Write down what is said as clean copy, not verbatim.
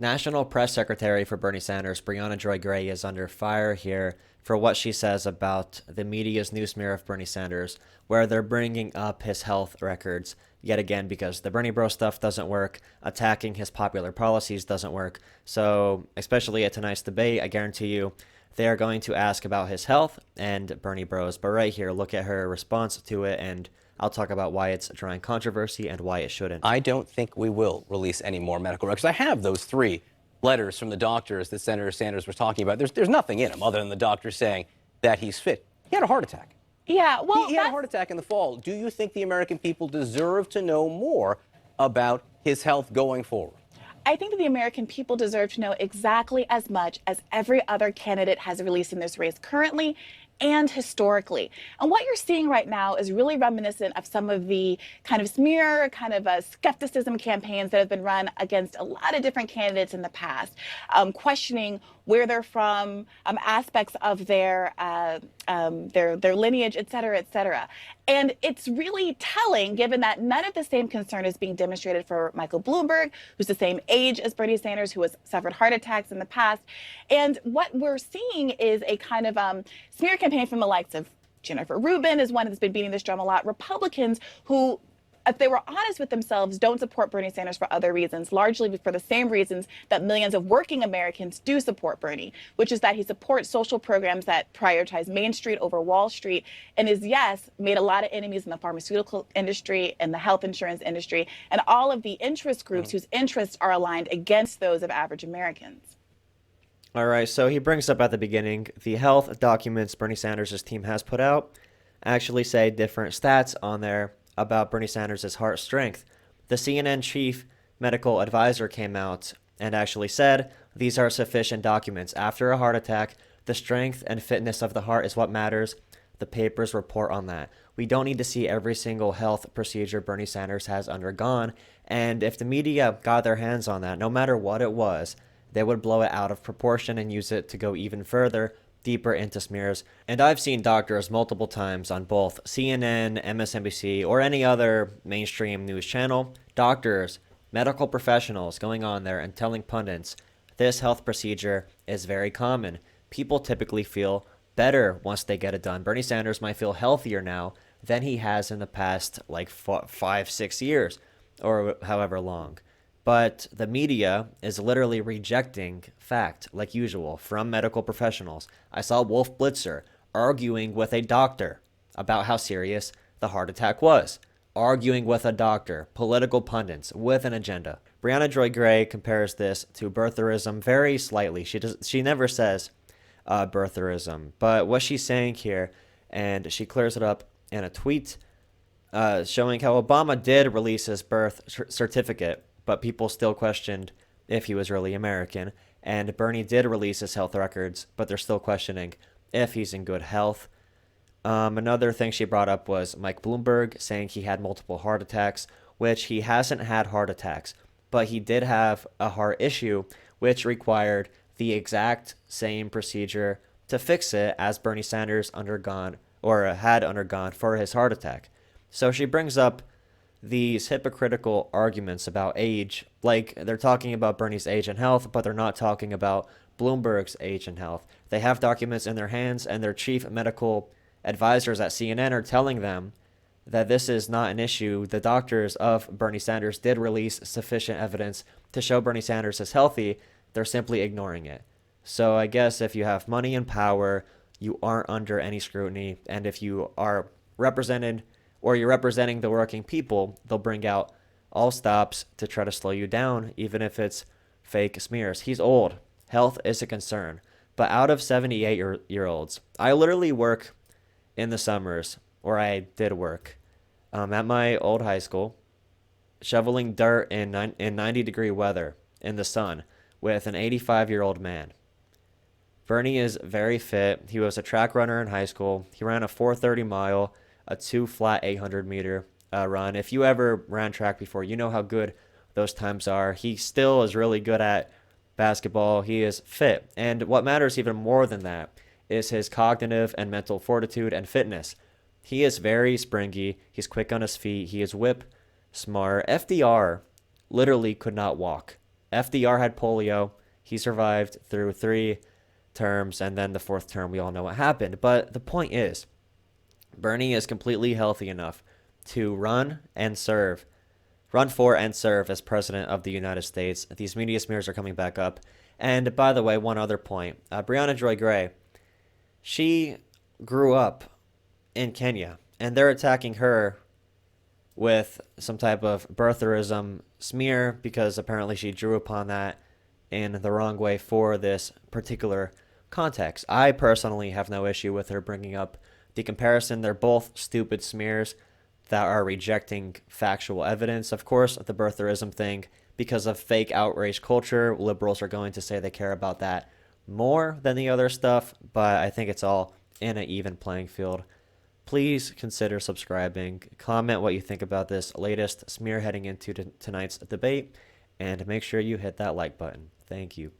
National Press Secretary for Bernie Sanders, Brianna Joy Gray, is under fire here for what she says about the media's new smear of Bernie Sanders, where they're bringing up his health records yet again because the Bernie Bro stuff doesn't work, attacking his popular policies doesn't work. So, especially at tonight's debate, I guarantee you they are going to ask about his health and Bernie Bros. But right here, look at her response to it, and I'll talk about why it's drawing controversy and why it shouldn't. I don't think we will release any more medical records. I have those 3 letters from the doctors that Senator Sanders was talking about. There's nothing in them other than the doctor saying that he's fit. He had a heart attack. Yeah, well, he had a heart attack in the fall. Do you think the American people deserve to know more about his health going forward? I think that the American people deserve to know exactly as much as every other candidate has released in this race currently and historically. And what you're seeing right now is really reminiscent of some of the kind of smear, kind of skepticism campaigns that have been run against a lot of different candidates in the past, questioning where they're from, aspects of their lineage, et cetera, et cetera. And it's really telling, given that none of the same concern is being demonstrated for Michael Bloomberg, who's the same age as Bernie Sanders, who has suffered heart attacks in the past. And what we're seeing is a kind of smear campaign from the likes of Jennifer Rubin is one that's been beating this drum a lot. Republicans who, if they were honest with themselves, don't support Bernie Sanders for other reasons, largely for the same reasons that millions of working Americans do support Bernie, which is that he supports social programs that prioritize Main Street over Wall Street, and is, yes, made a lot of enemies in the pharmaceutical industry and the health insurance industry, and all of the interest groups whose interests are aligned against those of average Americans. All right, so he brings up at the beginning the health documents Bernie Sanders' team has put out actually say different stats on there about Bernie Sanders' heart strength. The CNN chief medical advisor came out and actually said these are sufficient documents. After a heart attack, the strength and fitness of the heart is what matters. The papers report on that. We don't need to see every single health procedure Bernie Sanders has undergone. And if the media got their hands on that, no matter what it was, they would blow it out of proportion and use it to go even further, deeper into smears. And I've seen doctors multiple times on both CNN, MSNBC, or any other mainstream news channel, doctors, medical professionals going on there and telling pundits, this health procedure is very common. People typically feel better once they get it done. Bernie Sanders might feel healthier now than he has in the past, like 5-6 years, or however long. But the media is literally rejecting fact, like usual, from medical professionals. I saw Wolf Blitzer arguing with a doctor about how serious the heart attack was. Arguing with a doctor, political pundits with an agenda. Brianna Joy Gray compares this to birtherism very slightly. She never says birtherism, but what she's saying here, and she clears it up in a tweet showing how Obama did release his birth certificate, but people still questioned if he was really American. And Bernie did release his health records, but they're still questioning if he's in good health. Another thing she brought up was Mike Bloomberg saying he had multiple heart attacks, which he hasn't had heart attacks, but he did have a heart issue, which required the exact same procedure to fix it as Bernie Sanders undergone or had undergone for his heart attack. So she brings up these hypocritical arguments about age, like they're talking about Bernie's age and health, but they're not talking about Bloomberg's age and health. They have documents in their hands, and their chief medical advisors at CNN are telling them that this is not an issue. The doctors of Bernie Sanders did release sufficient evidence to show Bernie Sanders is healthy. They're simply ignoring it. So I guess if you have money and power, you aren't under any scrutiny, and if you are represented or you're representing the working people, they'll bring out all stops to try to slow you down, even if it's fake smears. He's old. Health is a concern. But out of 78-year-olds, I literally work in the summers, or I did work, at my old high school, shoveling dirt in 90-degree weather in the sun with an 85-year-old man. Bernie is very fit. He was a track runner in high school. He ran a 4:30 mile, a 2 flat 800-meter run. If you ever ran track before, you know how good those times are. He still is really good at basketball. He is fit. And what matters even more than that is his cognitive and mental fortitude and fitness. He is very springy. He's quick on his feet. He is whip smart. FDR literally could not walk FDR had polio. He survived through 3 terms, and then the 4th term, we all know what happened. But the point is, Bernie is completely healthy enough to run for and serve as president of the United States. These media smears are coming back up. And by the way, one other point. Breonna Joy Gray, she grew up in Kenya, and they're attacking her with some type of birtherism smear because apparently she drew upon that in the wrong way for this particular context. I personally have no issue with her bringing up the comparison. They're both stupid smears that are rejecting factual evidence. Of course, the birtherism thing, because of fake outrage culture, liberals are going to say they care about that more than the other stuff, but I think it's all in an even playing field. Please consider subscribing, comment what you think about this latest smear heading into tonight's debate, and make sure you hit that like button. Thank you.